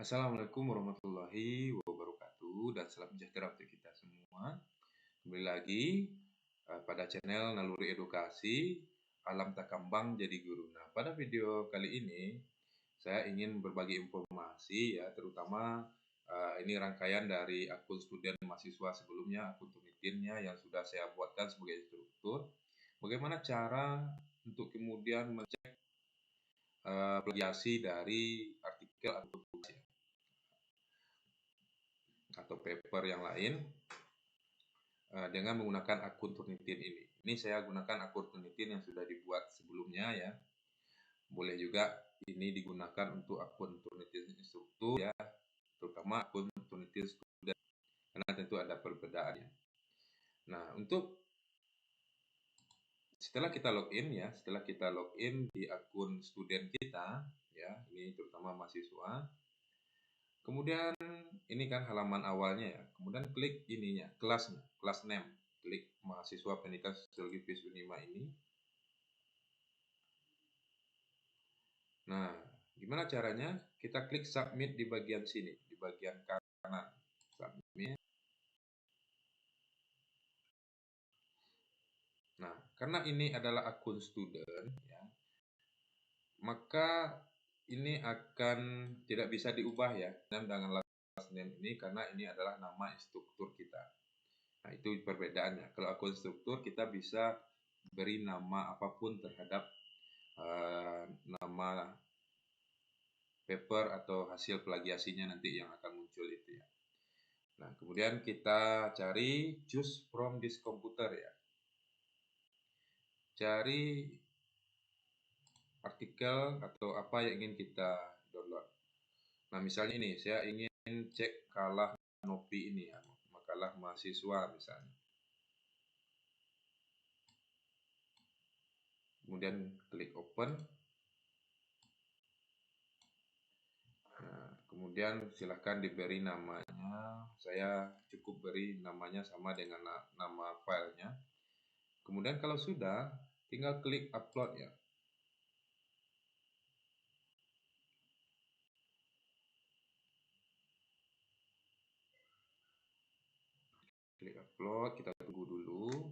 Assalamualaikum warahmatullahi wabarakatuh dan salam sejahtera untuk kita semua. Kembali lagi pada channel Naluri Edukasi, Alam Takambang Jadi Guru. Nah, pada video kali ini saya ingin berbagi informasi ya, terutama ini rangkaian dari akun student mahasiswa sebelumnya, akun Tunitinnya yang sudah saya buatkan sebagai instruktur. Bagaimana cara untuk kemudian mengecek plagiasi dari artikel atau buku atau paper yang lain dengan menggunakan akun Turnitin ini. Ini saya gunakan akun Turnitin yang sudah dibuat sebelumnya ya. Boleh juga ini digunakan untuk akun Turnitin instruktur ya, terutama akun Turnitin student karena tentu ada perbedaannya. Nah, setelah kita login di akun student kita ya, ini terutama mahasiswa. Kemudian ini kan halaman awalnya ya. Kemudian klik ininya, kelas name. Klik mahasiswa pendidikan sosiologi FISIP Unima ini. Nah, gimana caranya? Kita klik submit di bagian sini, di bagian kanan. Submit. Nah, karena ini adalah akun student ya, maka ini akan tidak bisa diubah ya dengan last name ini karena ini adalah nama instruktur kita. Nah, itu perbedaannya. Kalau akun instruktur kita bisa beri nama apapun terhadap nama paper atau hasil plagiasinya nanti yang akan muncul itu ya. Nah, kemudian kita cari choose from this computer ya. Cari artikel atau apa yang ingin kita download. Nah, misalnya ini saya ingin cek kalah Nopi ini ya, makalah mahasiswa misalnya. Kemudian klik open. Nah, kemudian silahkan diberi namanya. Saya cukup beri namanya sama dengan nama filenya. Kemudian kalau sudah, tinggal klik upload ya. Klik upload, kita tunggu dulu.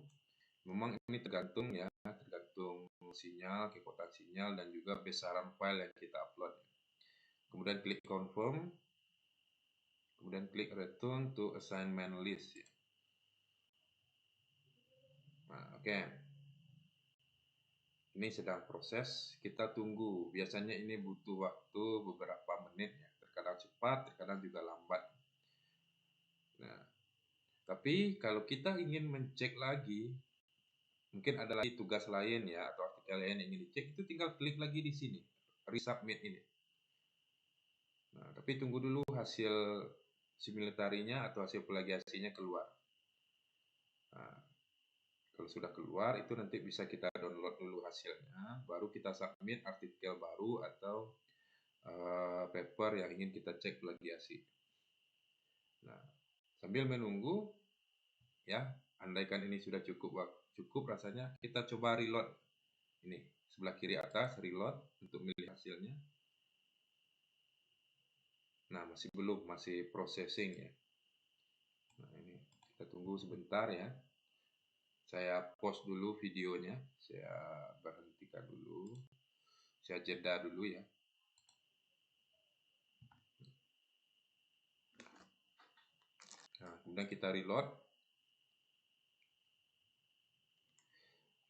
Memang ini tergantung ya, tergantung sinyal, kekuatan sinyal dan juga besaran file yang kita upload. Kemudian klik confirm. Kemudian klik return to assignment list ya. Nah, oke. Ini sedang proses, kita tunggu. Biasanya ini butuh waktu beberapa menit ya. Terkadang cepat, terkadang juga lambat. Nah, tapi kalau kita ingin mencek lagi, mungkin ada lagi tugas lain ya atau artikel lain yang ingin dicek, itu tinggal klik lagi di sini, resubmit ini. Nah, tapi tunggu dulu hasil simultarinya atau hasil plagiasinya keluar. Nah, kalau sudah keluar itu nanti bisa kita download dulu hasilnya, baru kita submit artikel baru atau paper yang ingin kita cek plagiasi. Nah, sambil menunggu ya, andaikan ini sudah cukup rasanya, kita coba reload. Ini sebelah kiri atas reload untuk milih hasilnya. Nah, masih belum, masih processing ya. Nah, ini kita tunggu sebentar ya. Saya pause dulu videonya, saya berhentikan dulu, saya jeda dulu ya. Nah, kemudian kita reload.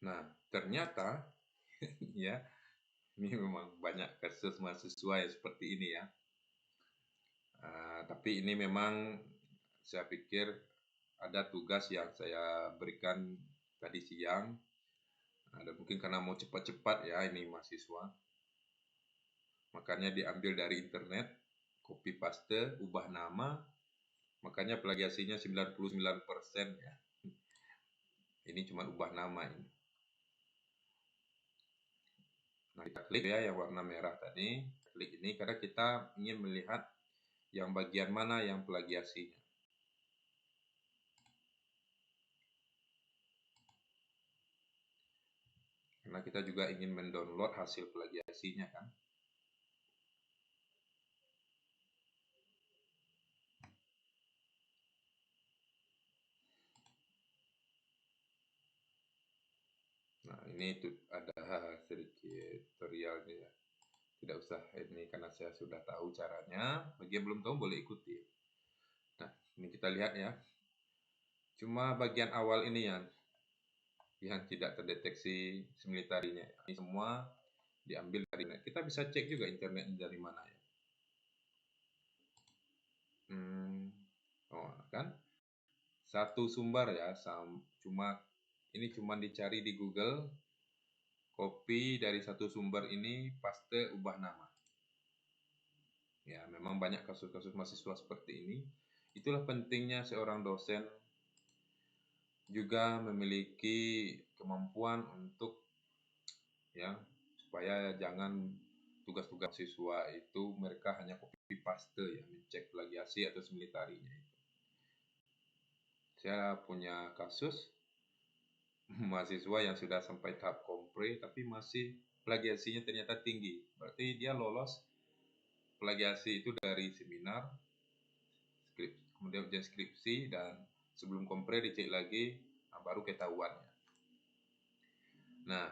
Nah, ternyata ya, ini memang banyak kasus mahasiswa yang seperti ini ya. Tapi ini memang saya pikir ada tugas yang saya berikan tadi siang. Ada mungkin karena mau cepat-cepat ya ini mahasiswa. Makanya diambil dari internet, copy paste, ubah nama. Makanya plagiasinya 99% ya. Ini cuma ubah nama ini. Nah, kita klik ya yang warna merah tadi. Klik ini karena kita ingin melihat yang bagian mana yang plagiasinya. Karena kita juga ingin mendownload hasil plagiasinya kan. ini ada sedikit tutorialnya ya. Tidak usah ini karena saya sudah tahu caranya. Bagi yang belum tahu boleh ikuti. Nah, ini kita lihat ya. Cuma bagian awal ini yang tidak terdeteksi similaritynya. Ini semua diambil dari net. Kita bisa cek juga internetnya dari mana ya. Oh, kan satu sumber ya, ini cuma dicari di Google, copy dari satu sumber ini, paste, ubah nama. Ya, memang banyak kasus-kasus mahasiswa seperti ini. Itulah pentingnya seorang dosen juga memiliki kemampuan untuk ya supaya jangan tugas-tugas siswa itu mereka hanya copy paste ya, mencek plagiasi atau similaritynya itu. Saya punya kasus mahasiswa yang sudah sampai tahap kompre tapi masih plagiasinya ternyata tinggi. Berarti dia lolos plagiasi itu dari seminar, kemudian ujian skripsi, dan sebelum kompre dicek lagi, baru ketahuannya. Nah,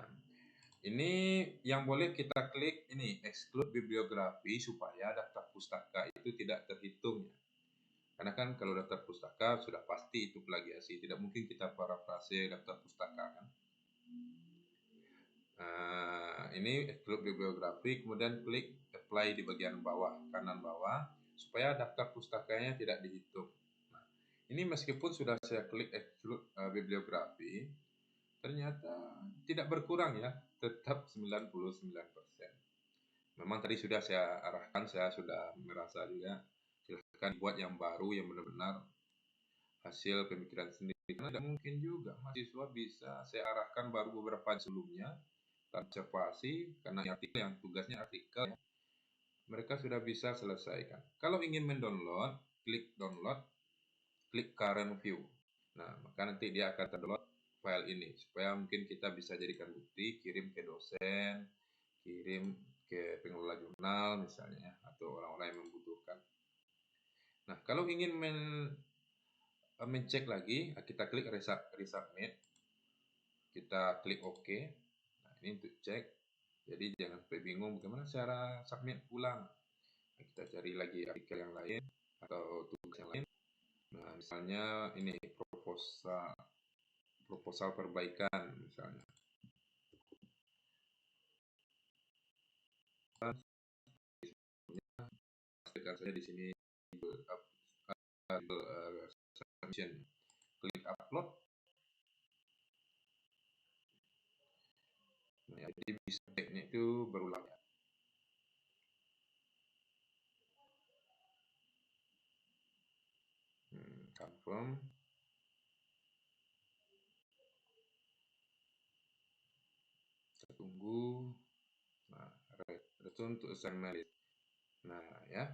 ini yang boleh kita klik ini exclude bibliografi supaya daftar pustaka itu tidak terhitung ya. Karena kan kalau daftar pustaka sudah pasti itu plagiasi, tidak mungkin kita parafrase daftar pustaka kan. Ini exclude bibliografi, kemudian klik apply di bagian bawah, kanan bawah, supaya daftar pustakanya tidak dihitung. Nah, ini meskipun sudah saya klik exclude bibliografi, ternyata tidak berkurang ya, tetap 99%. Memang tadi sudah saya arahkan, saya sudah merasa juga, silahkan buat yang baru yang benar-benar hasil pemikiran sendiri. Karena tidak mungkin juga mahasiswa bisa saya arahkan baru beberapa sebelumnya, observasi, karena artikel yang tugasnya artikel ya, mereka sudah bisa selesaikan. Kalau ingin mendownload, klik download, klik current view. Nah, maka nanti dia akan download file ini supaya mungkin kita bisa jadikan bukti, kirim ke dosen, kirim ke pengelola jurnal misalnya, atau orang-orang yang membutuhkan. Nah, kalau ingin mencek lagi, kita klik resubmit, kita klik OK. Nah, ini untuk cek. Jadi jangan sampai bingung bagaimana cara submit pulang. Nah, kita cari lagi artikel yang lain atau tugas yang lain. Nah, misalnya ini proposal perbaikan misalnya. Pastikan saja di sini submission. Klik upload. Nah, jadi bisa ceknya itu berulang ya. Confirm. Kita tunggu. Nah, return to assignment list. Nah, ya,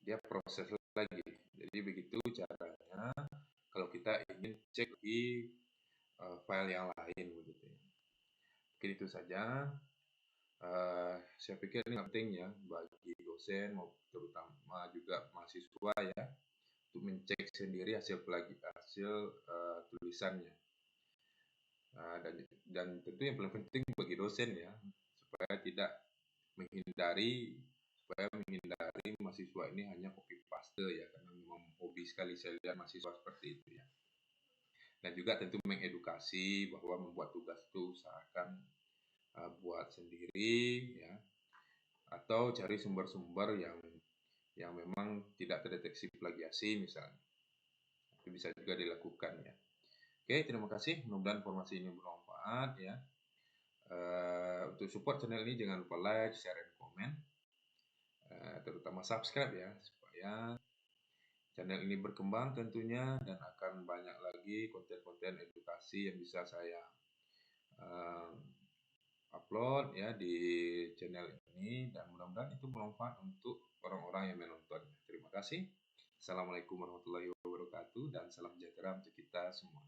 dia proses lagi. Jadi begitu caranya kalau kita ingin cek di file yang lain begitu. Mungkin itu saja. Saya pikir ini penting ya bagi dosen, terutama juga mahasiswa ya, untuk mencek sendiri hasil tulisannya. Dan tentu yang paling penting bagi dosen ya, supaya menghindari mahasiswa ini hanya copy paste ya, karena memang hobi sekali saya lihat mahasiswa seperti itu ya. Dan juga tentu mengedukasi bahwa membuat tugas itu usahakan buat sendiri ya, atau cari sumber-sumber yang memang tidak terdeteksi plagiasi misalnya. Itu bisa juga dilakukan ya. Oke, terima kasih. Mudah-mudahan informasi ini bermanfaat ya. Untuk support channel ini jangan lupa like, share, dan komen. Terutama subscribe ya, supaya channel ini berkembang tentunya, dan akan banyak lagi konten-konten edukasi yang bisa saya upload ya di channel ini, dan mudah-mudahan itu bermanfaat untuk orang-orang yang menonton. Terima kasih. Assalamualaikum warahmatullahi wabarakatuh, dan salam sejahtera untuk kita semua.